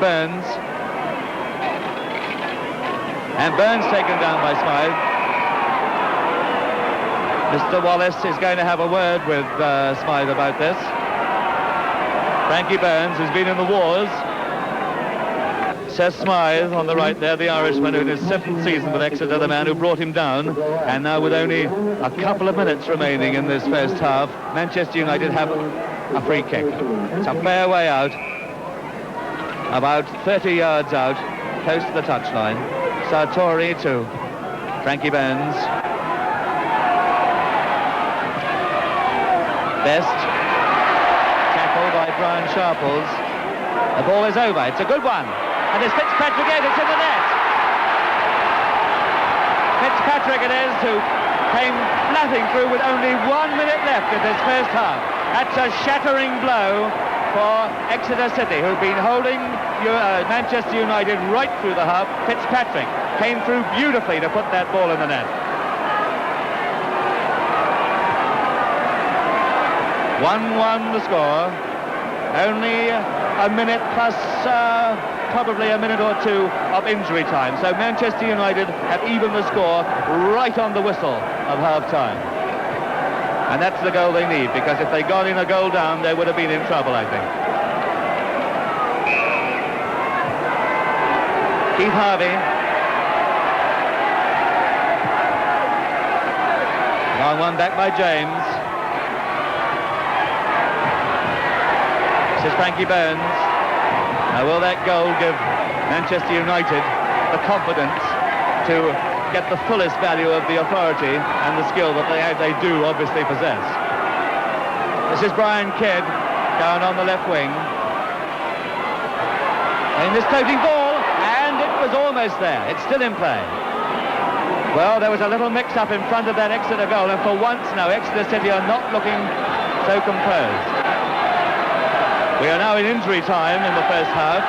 Burns. And Burns taken down by Smythe. Mr. Wallace is going to have a word with Smythe about this. Frankie Burns has been in the wars. Sir Smythe on the right there, the Irishman in his 7th season with Exeter, the man who brought him down. And now with only a couple of minutes remaining in this first half, Manchester United have a free kick. It's a fair way out, about 30 yards out, close to the touchline. Sartori to Frankie Burns. Best. Tackled by Brian Sharples. The ball is over. It's a good one. And it's Fitzpatrick again. It's in the net. Fitzpatrick it is who came flatting through with only 1 minute left in this first half. That's a shattering blow for Exeter City, who've been holding Manchester United right through the half. Fitzpatrick came through beautifully to put that ball in the net. 1-1 the score. Only a minute plus probably a minute or two of injury time. So Manchester United have evened the score right on the whistle of half-time. And that's the goal they need, because if they got in a goal down, they would have been in trouble, I think. Keith Harvey. Long one back by James. This is Frankie Burns. Now will that goal give Manchester United the confidence to get the fullest value of the authority and the skill that they do obviously possess? This is Brian Kidd down on the left wing. And this floating ball, and it was almost there. It's still in play. Well, there was a little mix-up in front of that Exeter goal, and for once now Exeter City are not looking so composed. We are now in injury time in the first half.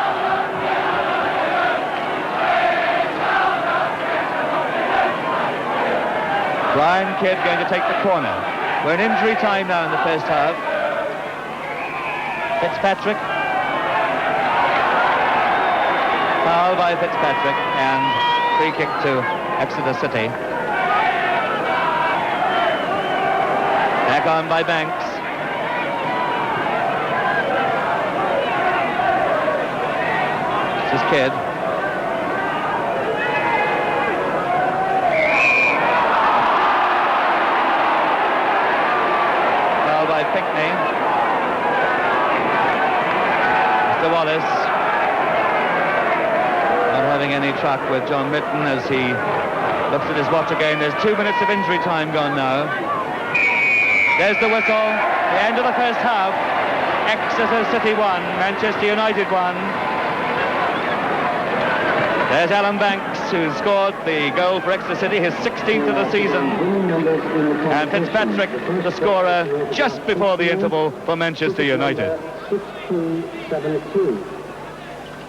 Brian Kidd going to take the corner. We're in injury time now in the first half. Fitzpatrick. Foul by Fitzpatrick and free kick to Exeter City. Back on by Banks. This is Kidd. Foul by Pinckney. Mr. Wallace not having any truck with John Mitten as he looks at his watch again. There's 2 minutes of injury time gone now. There's the whistle. The end of the first half. Exeter City 1, Manchester United 1. There's Alan Banks, who scored the goal for Exeter City, his 16th of the season. And Fitzpatrick, the scorer, just before the interval for Manchester United. 16-72.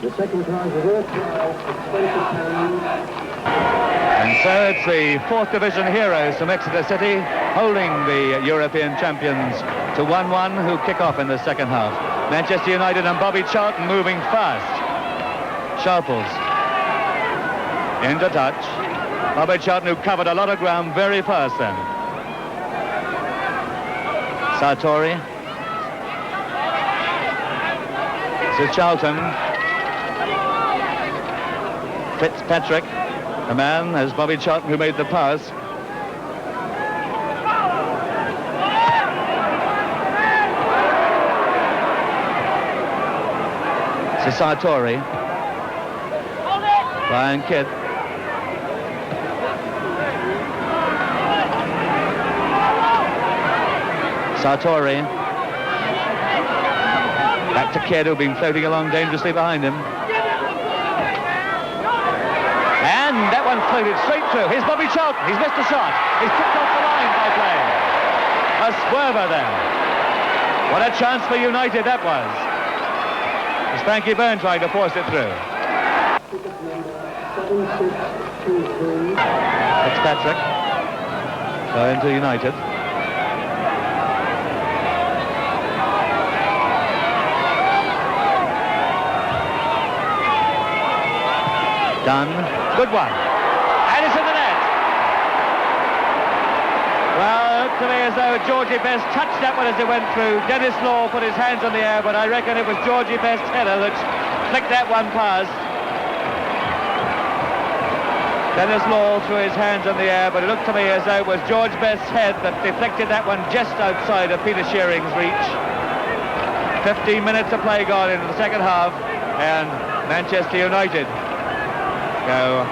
The second prize is all prize for £20. And so it's the 4th Division heroes from Exeter City holding the European champions to 1-1, who kick off in the second half. Manchester United and Bobby Charlton moving fast. Sharples into touch. Bobby Charlton, who covered a lot of ground very fast then. Sartori. This is Charlton. Fitzpatrick, the man, as Bobby Charlton, who made the pass. This is Sartori. Brian Kidd. Sartori. Back to Kidd, who'd been floating along dangerously behind him. And that one floated straight through. Here's Bobby Charlton. He's missed a shot. He's kicked off the line by play. A swerver then. What a chance for United that was. It's Frankie Burns trying to force it through. Fitzpatrick going to United. Done. Good one. And it's in the net. Well, it looked to me as though Georgie Best touched that one as it went through. Dennis Law put his hands in the air, but I reckon it was Georgie Best's header that flicked that one past. Dennis Law threw his hands in the air, but it looked to me as though it was George Best's head that deflected that one just outside of Peter Shearing's reach. 15 minutes to play gone into the second half, and Manchester United go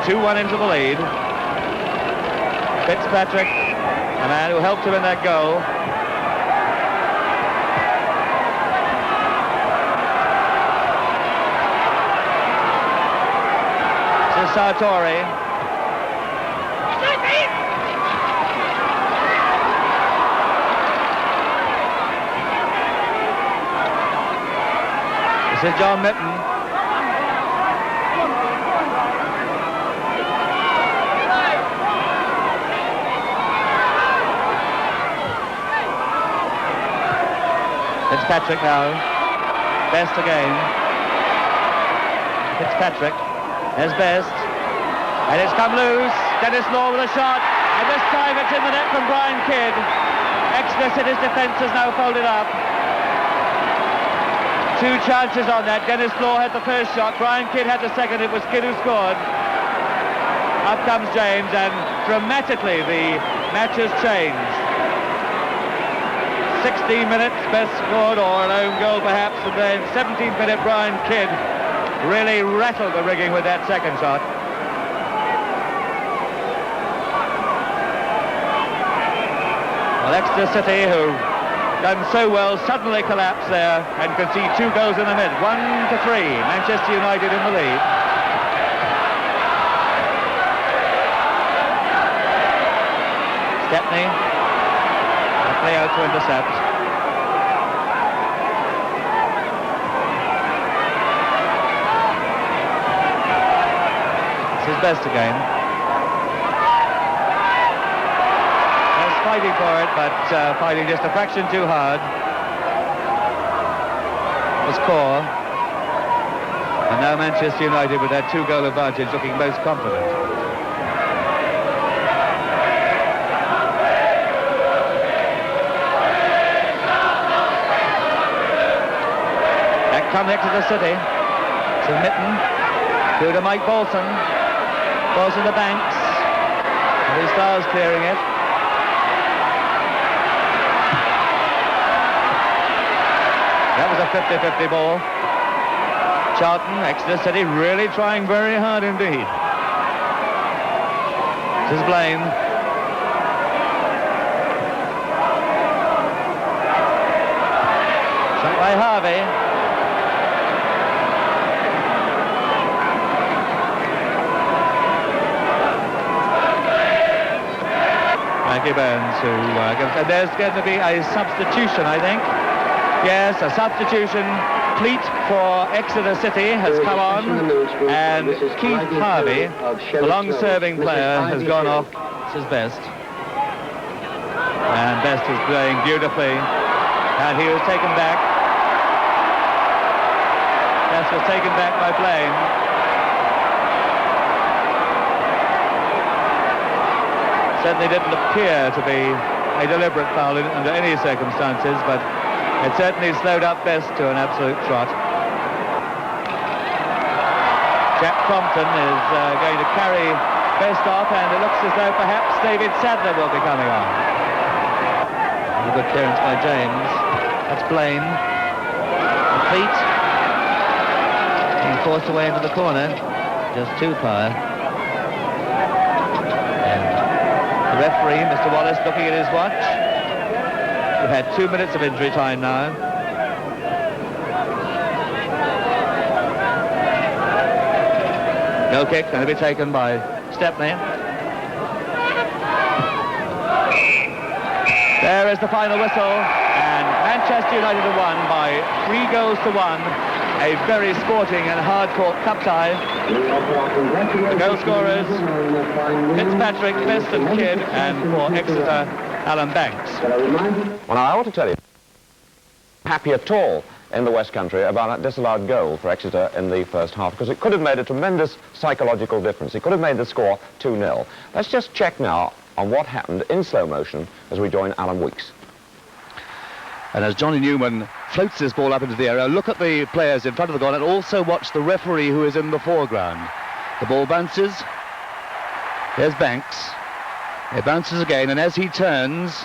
2-1 into the lead. Fitzpatrick, the man who helped him in that goal. This is Sartori. This is John Mitten. Fitzpatrick now. Best again. Fitzpatrick. There's Best. And it's come loose. Dennis Law with a shot. And this time it's in the net from Brian Kidd. Exeter City's defence is now folded up. Two chances on that. Dennis Law had the first shot. Brian Kidd had the second. It was Kidd who scored. Up comes James, and dramatically the match has changed. 16 minutes, Best scored, or an own goal perhaps, and then 17th minute Brian Kidd really rattled the rigging with that second shot. Well, Exeter City, who done so well, suddenly collapse there and concede 2 goals in a minute. 1-3, Manchester United in the lead. Stepney. Play out to intercept. This is Best again. He's fighting for it, but fighting just a fraction too hard. Was Core. And now Manchester United with that 2-goal advantage looking most confident. Come Exeter City. To Mitten. Through to Mike Bolton. Balls in the Banks. And he starts clearing it. That was a 50-50 ball. Charlton, Exeter City really trying very hard indeed. This is Blaine. Shot by Harvey. Burns, who and there's going to be a substitution, I think. Yes, a substitution. Pleat for Exeter City has come on, and Keith Harvey, the long-serving player, has gone off. This is Best, and Best is playing beautifully, and he was taken back. Best was taken back by Blaine. Certainly didn't appear to be a deliberate foul under any circumstances, but it certainly slowed up Best to an absolute trot. Jack Crompton is going to carry Best off, and it looks as though perhaps David Sadler will be coming on. A good clearance by James. That's Blaine. Pleat being forced away into the corner. Just too far. The referee, Mr. Wallace, looking at his watch. We've had 2 minutes of injury time now. Goal kick going to be taken by Stepney. There is the final whistle, and Manchester United have won by 3 goals to 1. A very sporting and hard-fought cup tie. The goal scorers, Fitzpatrick, Best and Kidd, and for Exeter, Alan Banks. Well, I want to tell you, happy at all. in the West Country about that disallowed goal for Exeter in the first half, because it could have made a tremendous psychological difference. It could have made the score 2-0. Let's just check now on what happened in slow motion as we join Alan Weeks. And as Johnny Newman floats this ball up into the area, look at the players in front of the goal and also watch the referee who is in the foreground. The ball bounces. Here's Banks. It bounces again, and as he turns,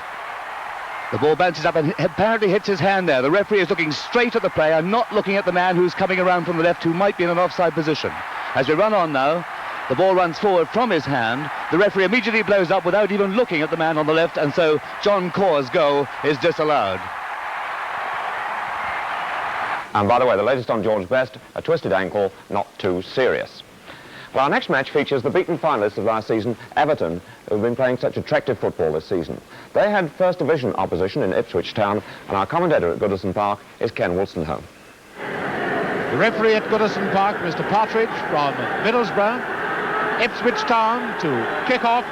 the ball bounces up and apparently hits his hand there. The referee is looking straight at the player, not looking at the man who's coming around from the left, who might be in an offside position. As we run on now, the ball runs forward from his hand. The referee immediately blows up without even looking at the man on the left, and so John Corr's goal is disallowed. And by the way, the latest on George Best, a twisted ankle, not too serious. Well, our next match features the beaten finalists of last season, Everton, who've been playing such attractive football this season. They had First Division opposition in Ipswich Town, and our commentator at Goodison Park is Ken Wolstenholme. The referee at Goodison Park, Mr. Partridge from Middlesbrough. Ipswich Town to kick off.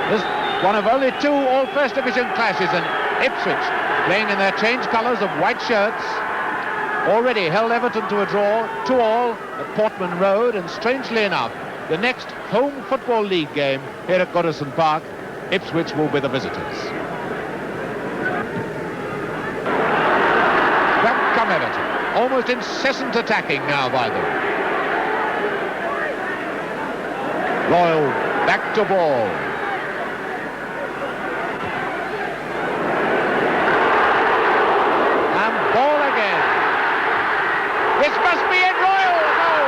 This one of only 2 All First Division clashes, and Ipswich playing in their change colours of white shirts. Already held Everton to a draw, 2-2 at Portman Road, and strangely enough, the next home Football League game here at Goodison Park, Ipswich will be the visitors. Back come Everton, almost incessant attacking now by them. Royal back to ball. This must be in Royal, a goal!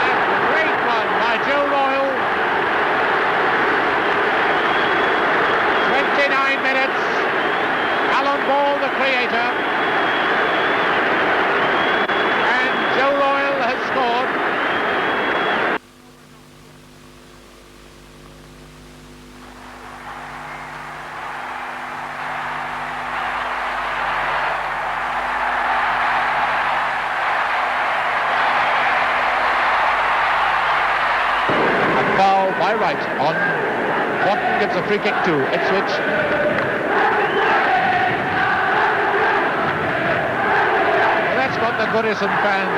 A great one by Joe Royal. 29 minutes. Alan Ball, the creator. And Joe Royal has scored. By right on. Watton gives a free kick to Ipswich. Well, that's got the Goodison fans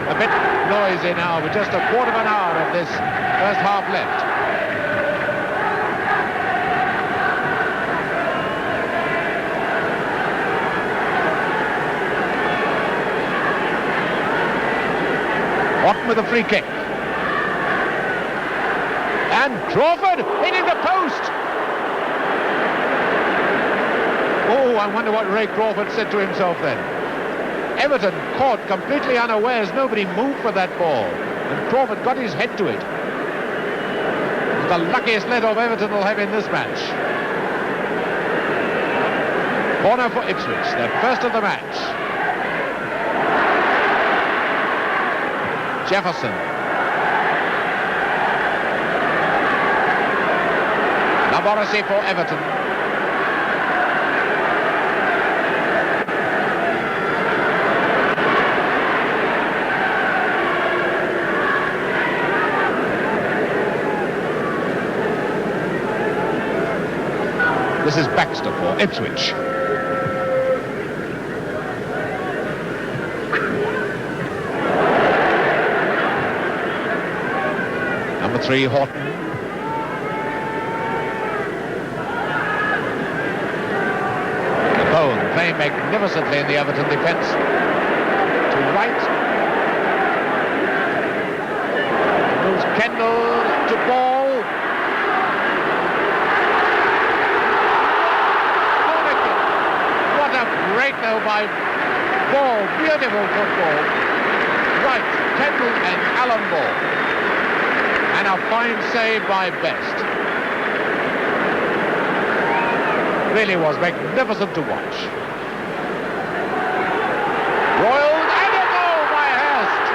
a bit noisy now, with just a quarter of an hour of this first half left. Watton with a free kick. And Crawford hitting the post. Oh, I wonder what Ray Crawford said to himself then. Everton caught completely unawares. Nobody moved for that ball. And Crawford got his head to it. It's the luckiest let off Everton will have in this match. Corner for Ipswich, their first of the match. Jefferson. Morrissey for Everton. This is Baxter for Ipswich. Number 3, Horton. Playing magnificently in the Everton defence. To right. Moves Kendall to Ball. What a break though by Ball. Beautiful football. Right, Kendall and Alan Ball. And a fine save by Best. Really was magnificent to watch. Royal, and a goal by Hurst.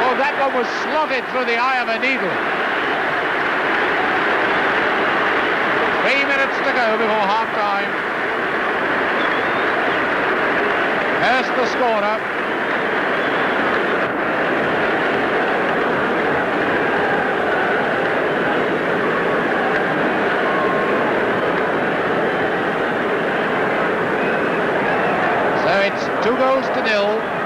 Oh, that one was slotted through the eye of a needle. 3 minutes to go before half-time. Hurst the scorer. It's 2 goals to 0.